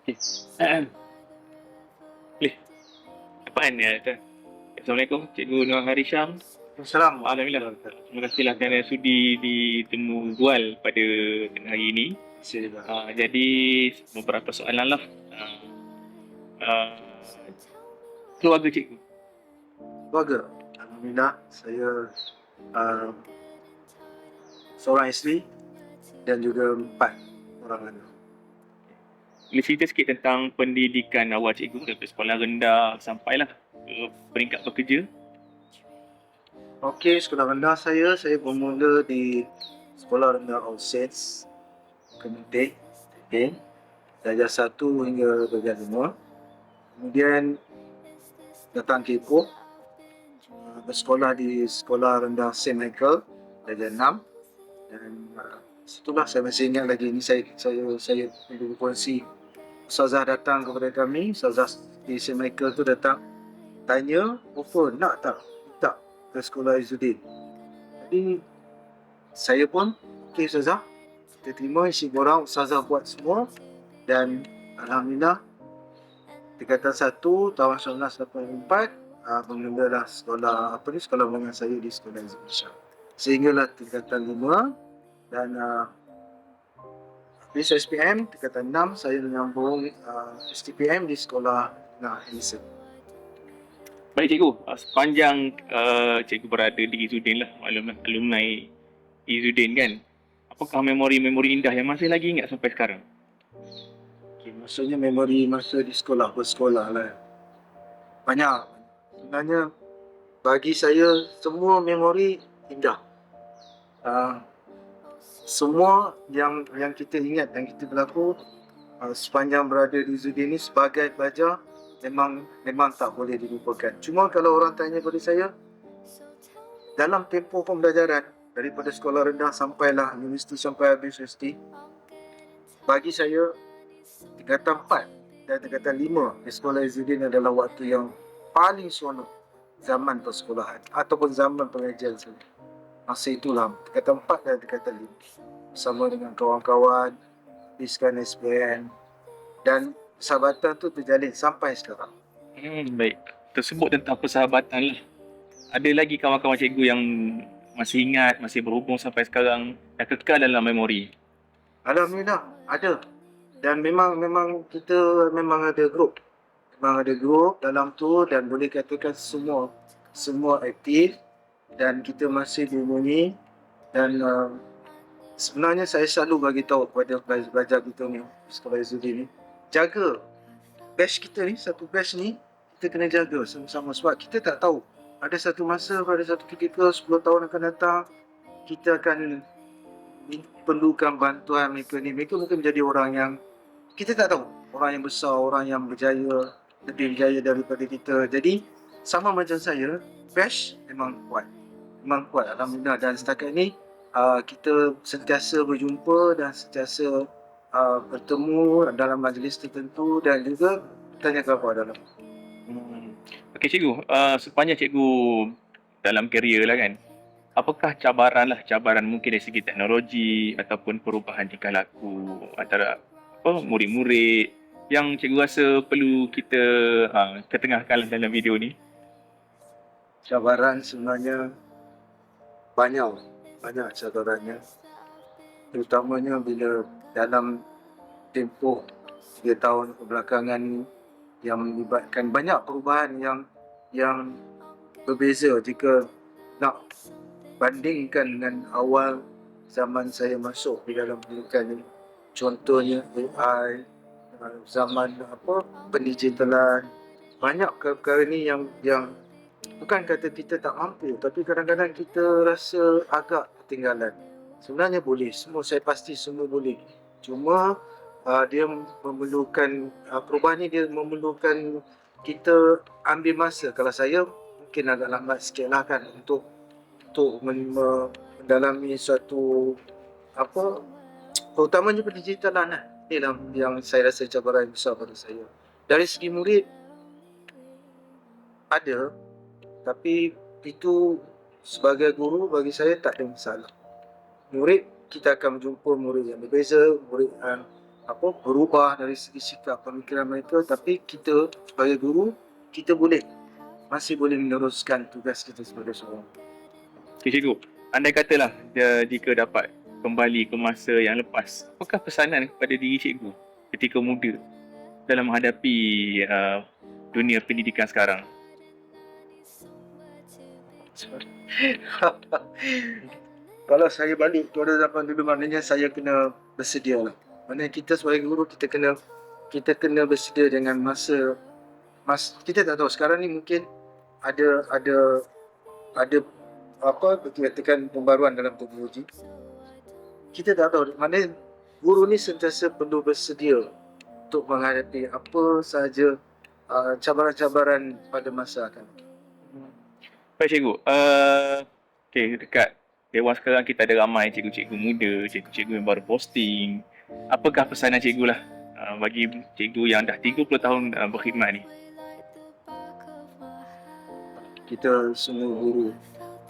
Okay. Boleh. Apaan ni? Assalamualaikum, Cikgu Nur Harisham. Alhamdulillah. Terima kasihlah kerana sudi ditemu bual pada hari ini. Jadi, beberapa soalan lah. Uh, Keluarga cikgu. Keluarga, alhamdulillah saya uh, seorang isteri dan juga 4 orang anak. Boleh cerita sikit tentang pendidikan awal cikgu dari sekolah rendah sampailah ke peringkat bekerja? Okey, sekolah rendah saya bermula di sekolah rendah All Saints Kementing, okay. Darjah 1 hingga darjah 5. Kemudian datang ke Ipoh, bersekolah di sekolah rendah St. Michael darjah 6. Dan situlah saya masih ingat lagi ni, saya perlu berkongsi. Ustazah datang kepada kami, Ustazah di St. Michael tu datang tanya, offer nak tak minta ke sekolah Izzuddin. Jadi saya pun, okey Ustazah, kita terima isi borang Ustazah buat semua. Dan alhamdulillah tingkatan 1 tahun 1984 bermulalah sekolah sekolah menengah saya di sekolah Izzuddin. Sehinggalah tingkatan 5 dan habis SPM tingkatan 6 saya menyambung STPM di sekolah Ellison. Baik cikgu, sepanjang cikgu berada di Izzuddin lah, alumni Izzuddin kan, apakah memori-memori indah yang masih lagi ingat sampai sekarang? Okay, maksudnya memori masa di sekolah, bersekolah lah. Banyak. Sebenarnya bagi saya semua memori indah. Semua yang kita ingat, yang kita berlaku sepanjang berada di Izzuddin ni sebagai pelajar memang tak boleh dilupakan. Cuma kalau orang tanya pada saya, dalam tempoh pembelajaran daripada sekolah rendah sampailah universiti, sampai habis universiti, bagi saya tingkatan 4 dan tingkatan 5 di sekolah Izzuddin adalah waktu yang paling seronok zaman persekolahan ataupun zaman pengajian saya. Masa itulah tingkatan 4 dan tingkatan 5 bersama dengan kawan-kawan, habiskan SPM, dan persahabatan tu terjalin sampai sekarang. Baik. Tersebut tentang persahabatan lah. Ada lagi kawan-kawan cikgu yang masih ingat, masih berhubung sampai sekarang, yang kekal dalam memori? Alhamdulillah, ada. Dan memang kita memang ada grup. Memang ada grup dalam tu dan boleh katakan semua aktif dan kita masih berbunyi. Dan sebenarnya saya selalu bagi tahu kepada pelajar kita ni, sekolah Izzuddin ni, jaga batch kita ni, satu batch ni kita kena jaga sama-sama sebab kita tak tahu ada satu masa, pada satu ketika 10 tahun akan datang kita akan perlukan bantuan mereka ni. Mereka mungkin menjadi orang yang kita tak tahu, orang yang besar, orang yang berjaya, lebih berjaya daripada kita. Jadi sama macam saya, batch memang kuat alhamdulillah. Dan setakat ni kita sentiasa berjumpa dan sentiasa bertemu dalam majlis tertentu dan juga tanya khabar dalam. Okey cikgu, sepanjang cikgu dalam karier lah kan, apakah cabaran mungkin dari segi teknologi ataupun perubahan tingkah laku antara murid-murid yang cikgu rasa perlu kita ketengahkan dalam video ni? Cabaran sebenarnya banyak cabarannya, terutamanya bila dalam tempoh 3 tahun kebelakangan ni yang melibatkan banyak perubahan yang berbeza jika nak bandingkan dengan awal zaman saya masuk di dalam pendidikan ini. Contohnya AI, zaman pendigitalan, banyak perkara ni yang bukan kata kita tak mampu, tapi kadang-kadang kita rasa agak ketinggalan. Sebenarnya boleh, saya pasti semua boleh. Cuma dia memerlukan perubahan ni, dia memerlukan kita ambil masa. Kalau saya mungkin agak lambat sikit lah kan untuk mendalami suatu terutamanya pendigitalan lah. Inilah yang saya rasa cabaran besar pada saya. Dari segi murid ada, tapi itu sebagai guru bagi saya tak ada masalah. Murid, kita akan berjumpa murid yang berbeza, murid berubah dari segi sikap pemikiran mereka, tapi kita sebagai guru kita masih boleh meneruskan tugas kita sebagai seorang. Okay, cikgu. Andai katalah jika dapat kembali ke masa yang lepas, apakah pesanan kepada diri cikgu ketika muda dalam menghadapi dunia pendidikan sekarang? Kalau saya balik pada zaman dulu, maknanya saya kena bersedia lah. Maknanya kita sebagai guru kita kena bersedia dengan masa kita tak tahu sekarang ni mungkin ada apa dikatakan pembaruan dalam teknologi. Kita tak tahu, maknanya guru ni sentiasa perlu bersedia untuk menghadapi apa sahaja cabaran-cabaran pada masa akan datang. Baik cikgu, okay, dekat Dewan sekarang kita ada ramai cikgu-cikgu muda, cikgu-cikgu yang baru posting. Apakah pesanan cikgu lah bagi cikgu yang dah 30 tahun berkhidmat ni? Kita semua guru,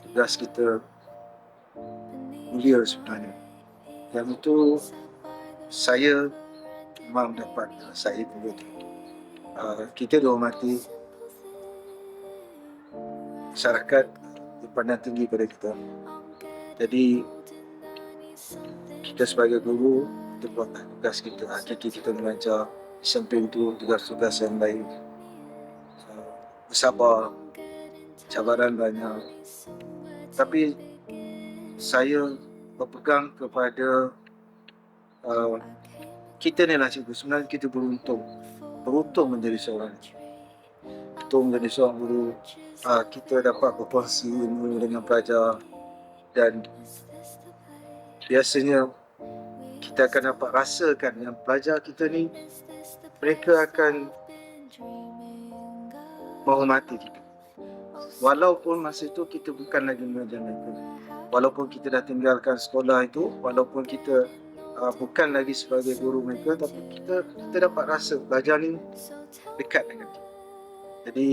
tugas kita mulia sebenarnya. Yang itu saya memang dapat saya perlu. Kita dihormati masyarakat dipandang tinggi pada kita. Jadi kita sebagai guru kita buat tugas kita, hakiki kita mengajar. Di samping itu tugas-tugas yang lain, bersabar, cabaran banyak, tapi saya berpegang kepada kita ni lah cikgu. Sebenarnya kita beruntung menjadi seorang guru. Kita dapat berkongsi ilmu dengan pelajar, dan biasanya kita akan dapat rasakan yang pelajar kita ni mereka akan menghormati kita. Walaupun masa itu kita bukan lagi mengajar mereka, walaupun kita dah tinggalkan sekolah itu, walaupun kita bukan lagi sebagai guru mereka, tapi kita dapat rasa pelajar ni dekat dengan kita. Jadi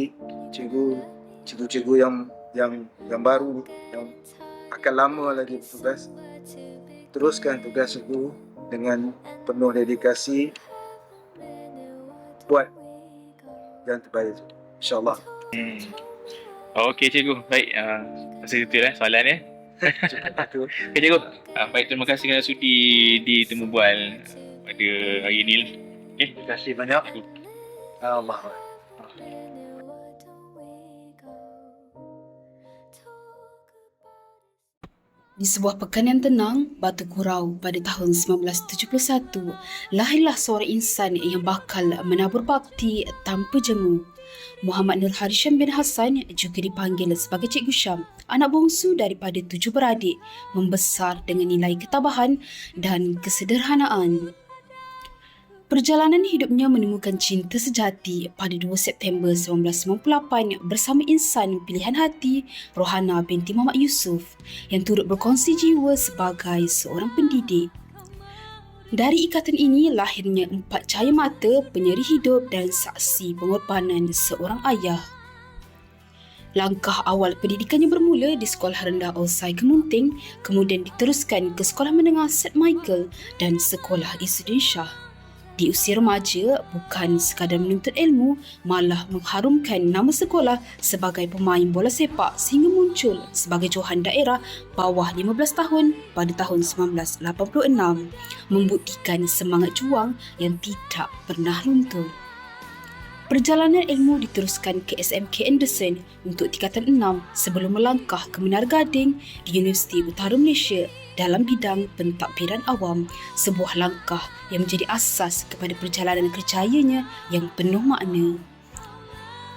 cikgu-cikgu yang baru, yang akan lama lagi bertugas, teruskan tugas cikgu dengan penuh dedikasi, buat yang terbaik, insyaAllah. Okey cikgu, baik. Masa itu soalan ya. Okey cikgu, baik, terima kasih kerana sudi di Temu Bual pada hari ini. Okay. Terima kasih banyak. Allah. Di sebuah pekan yang tenang, Batu Gurau pada tahun 1971, lahirlah seorang insan yang bakal menabur bakti tanpa jemu. Muhammad Nur Harisham bin Hassan, juga dipanggil sebagai Cikgu Syam, anak bongsu daripada 7 beradik, membesar dengan nilai ketabahan dan kesederhanaan. Perjalanan hidupnya menemukan cinta sejati pada 2 September 1998 bersama insan pilihan hati Rohana binti Muhammad Yusof yang turut berkongsi jiwa sebagai seorang pendidik. Dari ikatan ini lahirnya 4 cahaya mata, penyeri hidup dan saksi pengorbanan seorang ayah. Langkah awal pendidikannya bermula di Sekolah Rendah Olsai Kemunting, kemudian diteruskan ke Sekolah Menengah St. Michael dan Sekolah Izzuddin Shah. Di usia remaja, bukan sekadar menuntut ilmu, malah mengharumkan nama sekolah sebagai pemain bola sepak sehingga muncul sebagai johan daerah bawah 15 tahun pada tahun 1986, membuktikan semangat juang yang tidak pernah luntur. Perjalanan ilmu diteruskan ke SMK Anderson untuk tingkatan 6 sebelum melangkah ke Menara Gading di Universiti Utara Malaysia dalam bidang pentadbiran awam, sebuah langkah yang menjadi asas kepada perjalanan kerjayanya yang penuh makna.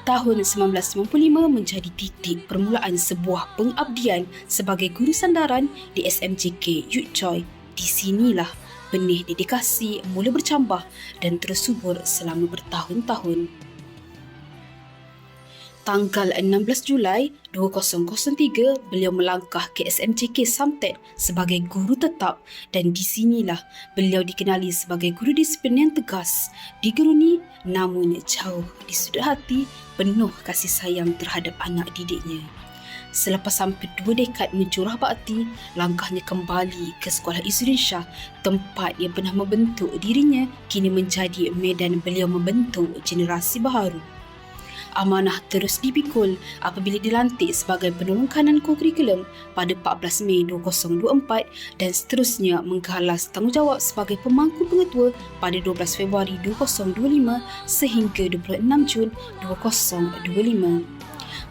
Tahun 1995 menjadi titik permulaan sebuah pengabdian sebagai guru sandaran di SMJK Youth Joy. Di sinilah benih dedikasi mula bercambah dan terus subur selama bertahun-tahun. Tanggal 16 Julai 2003, beliau melangkah ke SMJK Samted sebagai guru tetap, dan di sinilah beliau dikenali sebagai guru disiplin yang tegas, digeruni namun jauh di sudut hati, penuh kasih sayang terhadap anak didiknya. Selepas hampir 2 dekad mencurah bakti, langkahnya kembali ke Sekolah Izzuddin Shah, tempat yang pernah membentuk dirinya, kini menjadi medan beliau membentuk generasi baharu. Amanah terus dipikul apabila dilantik sebagai penolong kanan kurikulum pada 14 Mei 2024 dan seterusnya menggalas tanggungjawab sebagai pemangku pengetua pada 12 Februari 2025 sehingga 26 Jun 2025.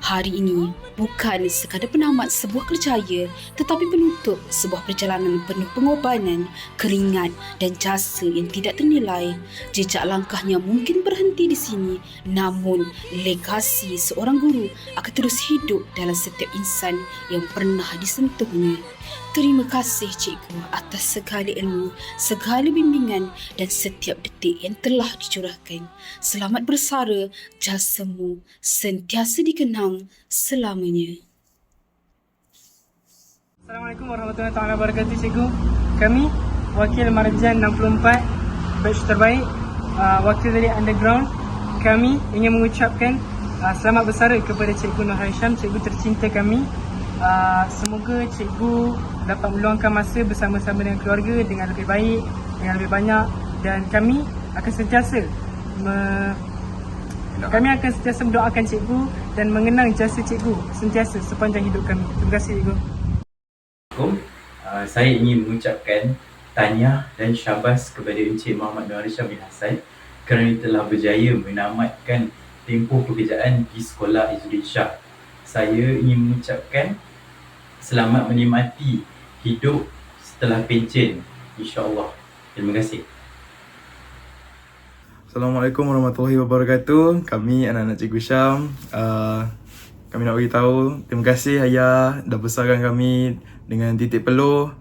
Hari ini bukan sekadar penamat sebuah kerjaya tetapi penutup sebuah perjalanan penuh pengorbanan, keringat dan jasa yang tidak ternilai. Jejak langkahnya mungkin berhenti di sini, namun legasi seorang guru akan terus hidup dalam setiap insan yang pernah disentuhnya. Terima kasih cikgu atas segala ilmu, segala bimbingan dan setiap detik yang telah dicurahkan. Selamat bersara, jasamu sentiasa dikenang selamanya. Assalamualaikum warahmatullahi wabarakatuh cikgu. Kami wakil Marjan 64 batch terbaik, wakil dari underground. Kami ingin mengucapkan selamat bersara kepada Cikgu Nur Hisham, cikgu tercinta kami. Semoga cikgu dapat meluangkan masa bersama-sama dengan keluarga dengan lebih baik, dengan lebih banyak, dan kami akan sentiasa mendoakan cikgu dan mengenang jasa cikgu sentiasa sepanjang hidup kami. Terima kasih cikgu. Assalamualaikum. Saya ingin mengucapkan tahniah dan syabas kepada Encik Muhammad Nur Hisham bin Hassan kerana telah berjaya menamatkan tempoh pekerjaan di Sekolah Izzuddin Shah. Saya ingin mengucapkan selamat menikmati hidup setelah pencen, insya-Allah. Terima kasih. Assalamualaikum warahmatullahi wabarakatuh. Kami anak-anak Cikgu Syam. Kami nak beritahu terima kasih ayah dah besarkan kami dengan titik peluh.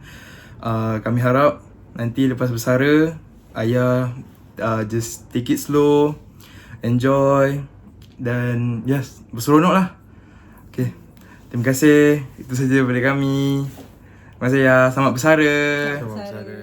Kami harap nanti lepas bersara ayah just take it slow, enjoy dan yes, berseronok lah. Okay, terima kasih. Itu saja daripada kami. Terima kasih ya. Selamat bersara. Selamat bersara.